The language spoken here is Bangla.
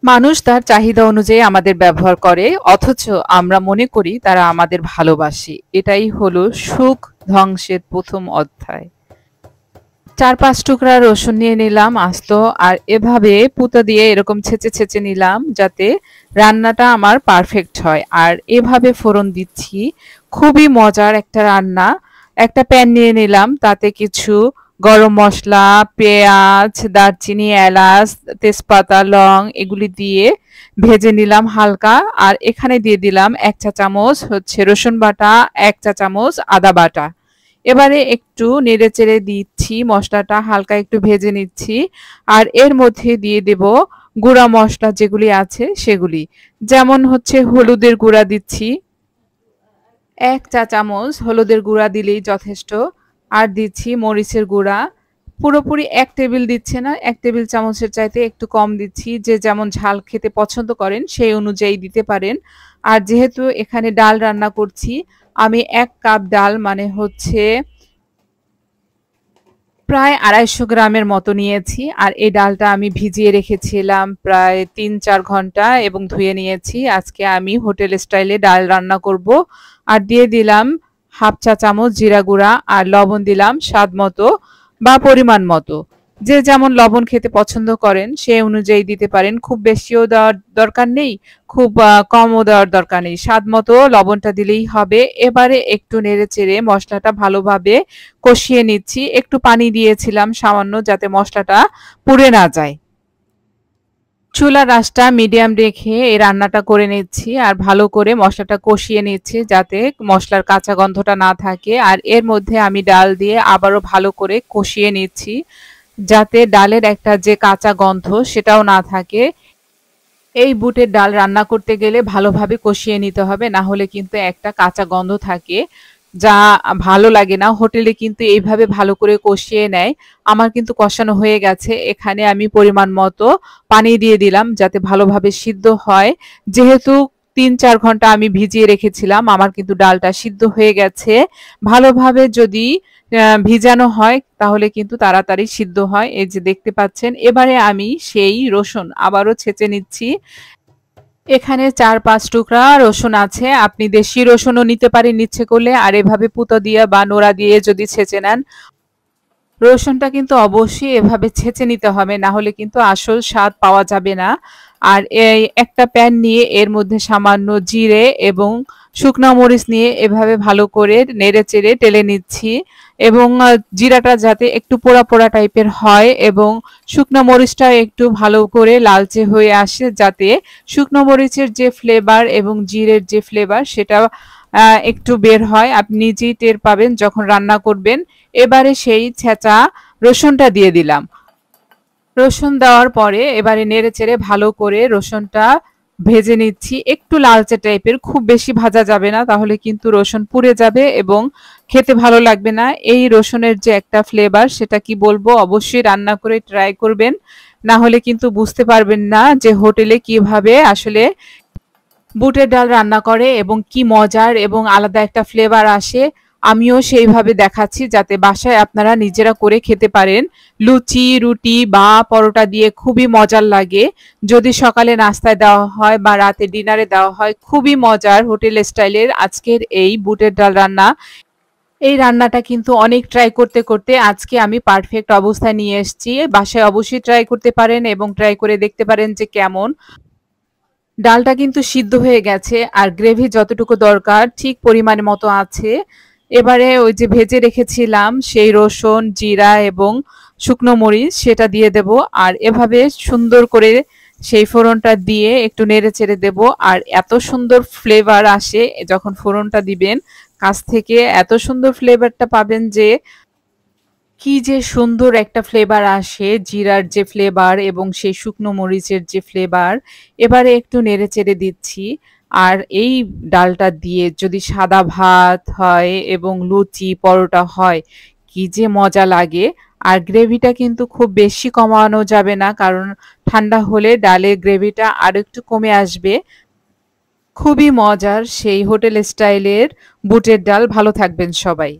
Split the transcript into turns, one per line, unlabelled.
মানুষ তার চাহিদা অনুযায়ী আমাদের ব্যবহার করে, অথচ আমরা মনে করি তারা আমাদের ভালোবাসে। এটাই হলো সুখ ধ্বংসের প্রথম অধ্যায়। ৪-৫ টুকরা রসুন নিয়ে নিলাম আস্ত, আর এভাবে পুতো দিয়ে এরকম ছেঁচে ছেঁচে নিলাম যাতে রান্নাটা আমার পারফেক্ট হয়। আর এভাবে ফোড়ন দিচ্ছি, খুবই মজার একটা রান্না। একটা প্যান নিয়ে নিলাম, তাতে কিছু গরম মশলা, পেঁয়াজ, দারচিনি, এলাচ, তেজপাতা, লং এগুলি দিয়ে ভেজে নিলাম হালকা। আর এখানে দিয়ে দিলাম ১ চা চামচ হচ্ছে রসুন বাটা, ১ চা চামচ আদা বাটা। এবারে একটু নেড়েচেড়ে দিচ্ছি, মশলাটা হালকা একটু ভেজে নিচ্ছি। আর এর মধ্যে দিয়ে দেব গুঁড়া মশলা যেগুলি আছে সেগুলি, যেমন হচ্ছে হলুদের গুঁড়া দিচ্ছি, ১ চা চামচ হলুদের গুঁড়া দিলেই যথেষ্ট। আর দিচ্ছি মরিচের গুঁড়া, পুরোপুরি ১ টেবিল দিচ্ছে না, ১ টেবিল চামচের চাইতে একটু কম দিচ্ছি। যে যেমন ঝাল খেতে পছন্দ করেন সেই অনুযায়ী দিতে পারেন। আর যেহেতু এখানে ডাল রান্না করছি, আমি ১ কাপ ডাল মানে হচ্ছে প্রায় ২৫০ গ্রামের মতো নিয়েছি। আর এই ডালটা আমি ভিজিয়ে রেখেছিলাম প্রায় ৩-৪ ঘন্টা এবং ধুয়ে নিয়েছি। আজকে আমি হোটেল স্টাইলে ডাল রান্না করব। আর দিয়ে দিলাম ১/২ চা চামচ জিরা গুঁড়া, আর লবণ দিলাম স্বাদ মতো বা পরিমাণ মতো। যে যেমন লবণ খেতে পছন্দ করেন সেই অনুযায়ী দিতে পারেন। খুব বেশিও দেওয়ার দরকার নেই, খুব কমও দেওয়ার দরকার নেই। স্বাদ মতো লবণটা দিলেই হবে। এবারে একটু নেড়েচেড়ে মশলাটা ভালোভাবে কষিয়ে নিচ্ছি। একটু পানি দিয়েছিলাম সামান্য, যাতে মশলাটা পুড়ে না যায়। চুলার আঁচটা মিডিয়াম রেখে এই রান্নাটা করে নিচ্ছি, আর ভালো করে মশলাটা কষিয়ে নিচ্ছি যাতে মশলার কাঁচা গন্ধটা না থাকে। আর এর মধ্যে আমি ডাল দিয়ে আবারও ভালো করে কষিয়ে নিচ্ছি, যাতে ডালের একটা যে কাঁচা গন্ধ সেটাও না থাকে। এই বুটের ডাল রান্না করতে গেলে ভালোভাবে কষিয়ে নিতে হবে, না হলে কিন্তু একটা কাঁচা গন্ধ থাকে, যা ভালো লাগে না। হোটেলে কিন্তু এইভাবে ভালো করে কষিয়ে নেয়। আমার কিন্তু কষানো হয়ে গেছে, এখানে আমি পরিমাণ মতো পানি দিয়ে দিলাম যাতে ভালোভাবে সিদ্ধ হয়। যেহেতু ৩-৪ ঘন্টা আমি ভিজিয়ে রেখেছিলাম, আমার কিন্তু ডালটা সিদ্ধ হয়ে গেছে। ভালোভাবে যদি ভিজানো হয় তাহলে কিন্তু তাড়াতাড়ি সিদ্ধ হয়। এই যে দেখতে পাচ্ছেন, এবারে আমি সেই রসুন আবারও ছেঁচে নিচ্ছি। এখানে ৪-৫ টুকরা রসুন আছে, আপনি দেশি রসুনও নিতে পারেন ইচ্ছে করলে। আর এভাবে পুতো দিয়ে বা নোড়া দিয়ে যদি ছেঁচে নেন, রসুনটা কিন্তু অবশ্যই এভাবে ছেঁচে নিতে হবে, না হলে কিন্তু আসল স্বাদ পাওয়া যাবে না। আর এই একটা প্যান নিয়ে এর মধ্যে সামান্য জিরে এবং শুকনা মরিচ নিয়ে এভাবে ভালো করে নেড়েচেড়ে টেলে নিচ্ছি। এবং জিরাটা যাতে একটু পোড়া পোড়া টাইপের হয় এবং শুকনো মরিচটা একটু ভালো করে লালচে হয়ে আসে, যাতে শুকনো মরিচের যে ফ্লেভার এবং জিরের যে ফ্লেভার সেটা একটু বের হয়। আপনি নিজেই টের পাবেন যখন রান্না করবেন। এবারে সেই ছেঁচা রসুনটা দিয়ে দিলাম। রসুন দেওয়ার পরে এবারে নেড়েচেড়ে ভালো করে রসুনটা ভেজে নিচ্ছি, একটু লালচে টাইপের, খুব বেশি ভাজা যাবে না, তাহলে কিন্তু রসুন পুড়ে যাবে এবং খেতে ভালো লাগবে না। এই রসুনের যে একটা ফ্লেভার সেটা কি বলবো, অবশ্যই রান্না করে ট্রাই করবেন, না হলে কিন্তু বুঝতে পারবেন না যে হোটেলে কিভাবে আসলে বুটের ডাল রান্না করে এবং কি মজার এবং আলাদা একটা ফ্লেভার আসে। আমিও সেইভাবে দেখাচ্ছি যাতে বাসায় আপনারা নিজেরা করে খেতে পারেন। লুচি, রুটি বা পরোটা দিয়ে খুবই মজার লাগে। যদি সকালে নাস্তায় দেওয়া হয় বা রাতে ডিনারে দেওয়া হয়, খুবই মজার হোটেল স্টাইলের আজকের এই বুটের ডাল রান্না। এই রান্নাটা কিন্তু অনেক ট্রাই করতে করতে আজকে আমি পারফেক্ট অবস্থায় নিয়ে এসেছি। বাসায় অবশ্যই ট্রাই করতে পারেন এবং ট্রাই করে দেখতে পারেন যে কেমন। ডালটা কিন্তু সিদ্ধ হয়ে গেছে, আর গ্রেভি যতটুকু দরকার ঠিক পরিমাণ মতো আছে। এবারে ওই যে ভেজে রেখেছিলাম সেই রসুন, জিরা এবং শুকনো মরিচ সেটা দিয়ে দেব। আর এভাবে সুন্দর করে সেই ফোড়নটা দিয়ে একটু নেড়ে চেড়ে দেব। আর এত সুন্দর ফ্লেভার আসে যখন ফোড়নটা দিবেন, কাছ থেকে এত সুন্দর ফ্লেভারটা পাবেন যে কি যে সুন্দর একটা ফ্লেভার আসে, জিরার যে ফ্লেভার এবং সেই শুকনো মরিচের যে ফ্লেভার। এবারে একটু নেড়েচেড়ে দিচ্ছি। আর এই ডালটা দিয়ে যদি সাদা ভাত হয় এবং লুচি পরোটা হয়, কি যে মজা লাগে। আর গ্রেভিটা কিন্তু খুব বেশি কমানো যাবে না, কারণ ঠান্ডা হলে ডালের গ্রেভিটা আর একটু কমে আসবে। খুবই মজার সেই হোটেল স্টাইলের বুটের ডাল। ভালো থাকবেন সবাই।